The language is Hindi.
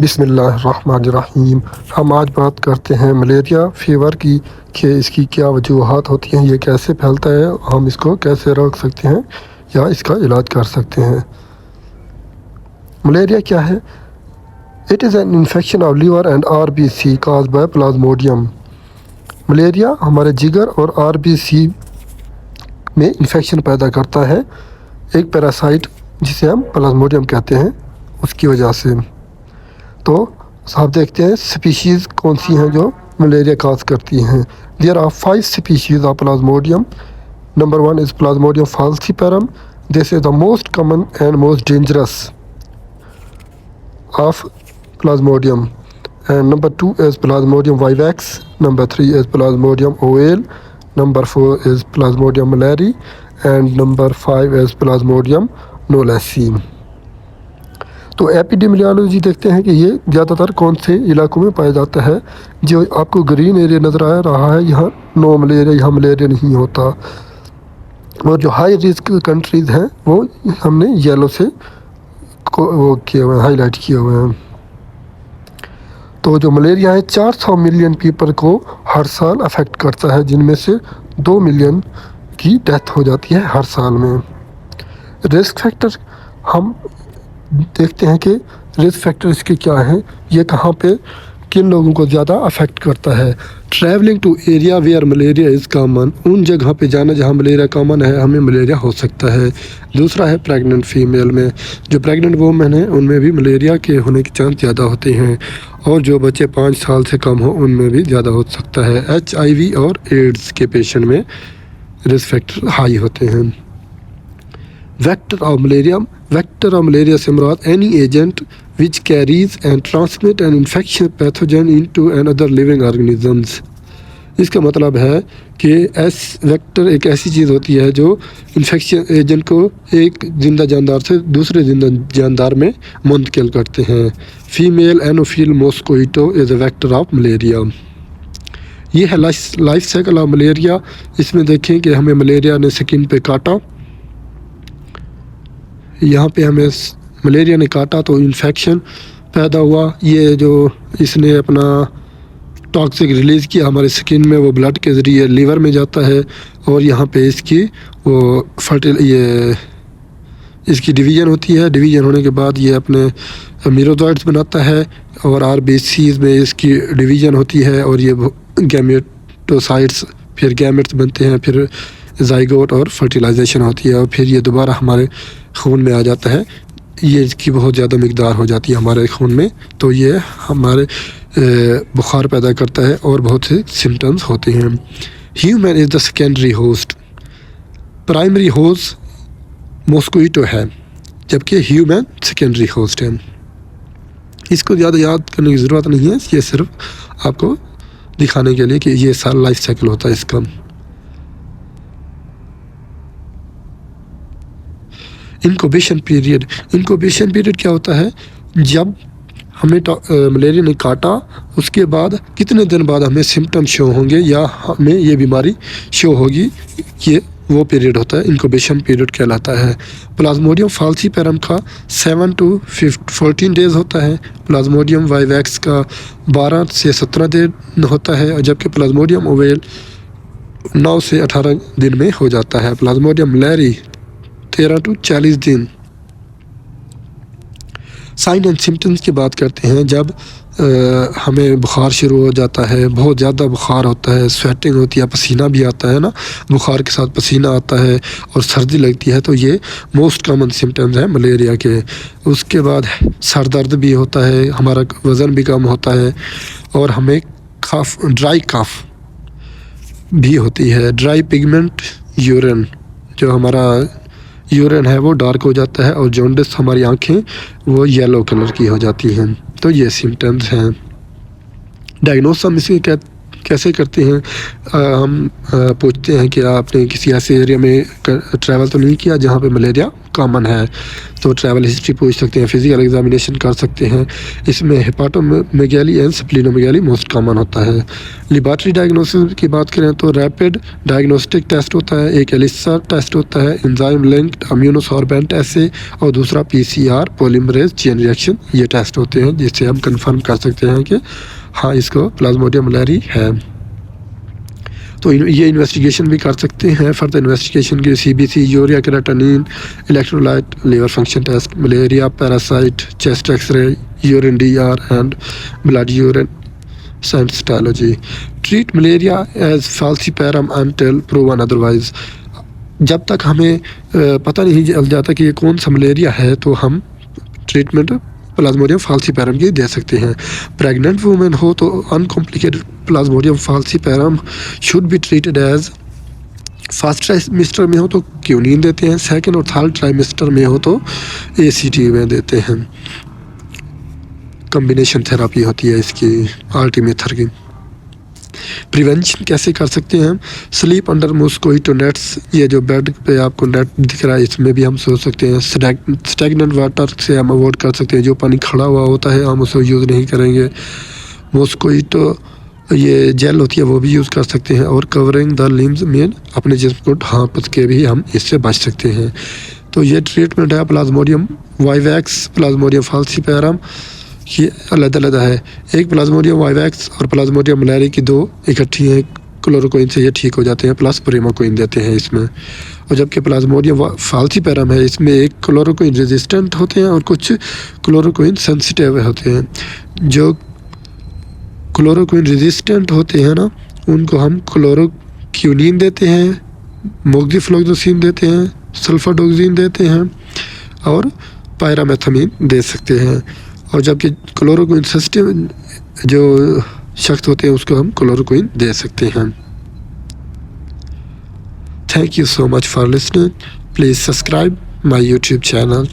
बिस्मिल्लाहिर्रहमानिर्रहीम। हम आज बात करते हैं मलेरिया फ़ीवर की कि इसकी क्या वजूहात होती हैं, ये कैसे फैलता है, हम इसको कैसे रोक सकते हैं या इसका इलाज कर सकते हैं। मलेरिया क्या है? It is an infection of liver and RBC caused by plasmodium. Malaria हमारे जिगर और आरबीसी में इन्फेक्शन पैदा करता है, एक पैरासाइट जिसे हम प्लाज्मोडियम कहते हैं, उसकी वजह से। तो आप देखते हैं स्पीशीज़ कौन सी हैं जो मलेरिया काज करती हैं। There are 5 species of plasmodium. Number 1 is plasmodium falciparum. This is the most common and most dangerous of plasmodium. And number 2 is Plasmodium vivax. Number 3 is Plasmodium ovale. Number 4 is Plasmodium malari. And number 5 is Plasmodium knowlesi. तो एपिडेमियोलॉजी देखते हैं कि ये ज़्यादातर कौन से इलाकों में पाया जाता है। जो आपको ग्रीन एरिया नज़र आ रहा है, यहाँ नो मलेरिया, यहाँ मलेरिया नहीं होता। और जो हाई रिस्क कंट्रीज़ हैं वो हमने येलो से वो किए हुए हैं, हाईलाइट किए हुए हैं। तो जो मलेरिया है 400 मिलियन पीपल को हर साल अफेक्ट करता है, जिनमें से 2 मिलियन की डेथ हो जाती है हर साल में। रिस्क फैक्टर हम देखते हैं कि रिस्क फैक्टर इसके क्या हैं, ये कहाँ पे किन लोगों को ज़्यादा अफेक्ट करता है। Travelling to area where malaria is common, उन जगह पे जाना जहाँ मलेरिया कॉमन है, हमें मलेरिया हो सकता है। दूसरा है प्रेग्नेंट फीमेल में, जो प्रेग्नेंट वोमेन है उनमें भी मलेरिया के होने के चांस ज़्यादा होते हैं। और जो बच्चे 5 साल से कम हो उनमें भी ज़्यादा हो सकता है। HIV और एड्स के पेशेंट में रिस्क फैक्टर हाई होते हैं। Vector of malaria से मुराद any agent which carries and transmit an infection pathogen into another living organisms। इसका मतलब है कि वेक्टर एक ऐसी चीज़ होती है जो इन्फेक्शन एजेंट को एक जिंदा जानदार से दूसरे जिंदा जानदार में मुंतकिल करते हैं। Female anopheles mosquito is a vector of malaria. ये है लाइफ साइकिल ऑफ मलेरिया। इसमें देखें कि हमें मलेरिया ने स्किन पे काटा, यहाँ पे हमें मलेरिया ने काटा तो इन्फेक्शन पैदा हुआ। ये जो इसने अपना टॉक्सिक रिलीज़ किया हमारे स्किन में, वो ब्लड के ज़रिए लीवर में जाता है और यहाँ पे इसकी वो इसकी डिवीज़न होती है। डिवीज़न होने के बाद ये अपने मीरोजॉइड्स बनाता है और आरबीसीज़ में इसकी डिवीज़न होती है और ये गैमेटोसाइट्स, फिर गैमेट्स बनते हैं, फिर जाइगोट और फर्टिलाइजेशन होती है और फिर ये दोबारा हमारे खून में आ जाता है। ये इसकी बहुत ज़्यादा मिकदार हो जाती है हमारे खून में, तो ये हमारे बुखार पैदा करता है और बहुत से सिम्टम्स होते हैं। Human is the secondary host, primary host mosquito है, जबकि ह्यूमन सेकेंडरी होस्ट है। इसको ज़्यादा याद करने की ज़रूरत नहीं है, ये सिर्फ आपको दिखाने के लिए कि ये सारा लाइफ साइकिल होता है इसका। इनक्यूबेशन पीरियड क्या होता है? जब हमें मलेरिया ने काटा उसके बाद कितने दिन बाद हमें सिम्टम शो होंगे या हमें ये बीमारी शो होगी, ये वो पीरियड होता है, इनक्यूबेशन पीरियड कहलाता है। प्लाज्मोडियम फाल्सीपैरम का 7 to 14 डेज़ होता है। प्लाज्मोडियम वाइवैक्स का 12 से 17 दिन होता है, जबकि प्लाज्मोडियम ओवेल 9 से 18 दिन में हो जाता है। प्लाज्मोडियम मलेरी 13 to 40 दिन। साइन एंड सिम्टम्स की बात करते हैं। जब हमें बुखार शुरू हो जाता है, बहुत ज़्यादा बुखार होता है, स्वेटिंग होती है, पसीना भी आता है ना, बुखार के साथ पसीना आता है और सर्दी लगती है, तो ये मोस्ट कॉमन सिम्टम्स हैं मलेरिया के। उसके बाद सर दर्द भी होता है, हमारा वज़न भी कम होता है और हमें ड्राई कफ भी होती है। ड्राई पिगमेंट यूरिन, जो हमारा यूरिन है वो डार्क हो जाता है और जॉन्डिस, हमारी आंखें वो येलो कलर की हो जाती हैं। तो ये सिम्टम्स हैं। डायग्नोस हम इसे कैसे करते हैं? हम पूछते हैं कि आपने किसी ऐसे एरिया में ट्रैवल तो नहीं किया जहाँ पे मलेरिया कॉमन है। तो ट्रैवल हिस्ट्री पूछ सकते हैं, फिजिकल एग्जामिनेशन कर सकते हैं। इसमें हेपाटोमेगाली एंड स्प्लीनोमेगाली मोस्ट कॉमन होता है। लेबोरेटरी डायग्नोसिस की बात करें तो रैपिड डायग्नोस्टिक टेस्ट होता है, एक एलिसा टेस्ट होता है, एंजाइम लिंक्ड इम्यूनोसॉर्बेंट एसे, और दूसरा PCR पॉलीमरेज चेन रिएक्शन। ये टेस्ट होते हैं जिससे हम कंफर्म कर सकते हैं कि हाँ इसको प्लाज्मोडियम मलेरी है। तो ये इन्वेस्टिगेशन भी कर सकते हैं। फर्दर इन्वेस्टिगेशन के CBC, urea creatinine, electrolyte, liver function test, malaria parasite, chest X-ray, urine DR and blood urine cytology. Treat malaria as falciparum until proven otherwise. जब तक हमें पता नहीं चल जाता कि ये कौन सा मलेरिया है तो हम ट्रीटमेंट प्लाज्मोडियम फाल्सिपेरम की दे सकते हैं। प्रेग्नेंट वुमेन हो तो uncomplicated plasmodium falciparum should be treated as. First trimester में हो तो क्यूनिन देते हैं, सेकेंड और थर्ड ट्राइमेस्टर में हो तो ACT में देते हैं। कॉम्बिनेशन थेरापी होती है इसकी आल्टीमेथर की। प्रिवेंशन कैसे कर सकते हैं हम? स्लीप अंडर मॉस्किटो नेट्स, ये जो बेड पे आपको नेट दिख रहा है इसमें भी हम सो सकते हैं। स्टैग्नेंट वाटर से हम अवॉइड कर सकते हैं, जो पानी खड़ा हुआ होता है हम उसे यूज़ नहीं करेंगे। मॉस्किटो ये जेल होती है वो भी यूज़ कर सकते हैं। और कवरिंग द लिम्स में अपने जिस्म को ढांप के भी हम इससे बच सकते हैं। तो ये ट्रीटमेंट है प्लाज्मोडियम वाइवैक्स, प्लाज्मोडियम फाल्सिपेरम, ये अलग-अलग है। एक प्लाज्मोडियम वाइवैक्स और प्लाज्मोडियम मलेरी की 2 इकट्ठी हैं, क्लोरोक्विन से ये ठीक हो जाते हैं, प्लस प्रिमाक्विन देते हैं इसमें। और जबकि प्लाज्मोडियम फाल्सिपेरम है इसमें एक क्लोरोक्विन रेजिस्टेंट होते हैं और कुछ क्लोरोक्विन सेंसिटिव होते हैं। जो क्लोरोक्विन रेजिस्टेंट होते हैं ना उनको हम क्लोरोक्यूनिन देते हैं, मोक्सिफ्लोक्सासिन देते हैं, सल्फाडोक्सिन देते हैं और पायरामेथामिन दे सकते हैं। और जबकि क्लोरोक्विन सेंसिटिव जो शख्स होते हैं उसको हम क्लोरोक्विन दे सकते हैं। Thank you so much for listening. Please subscribe my YouTube channel.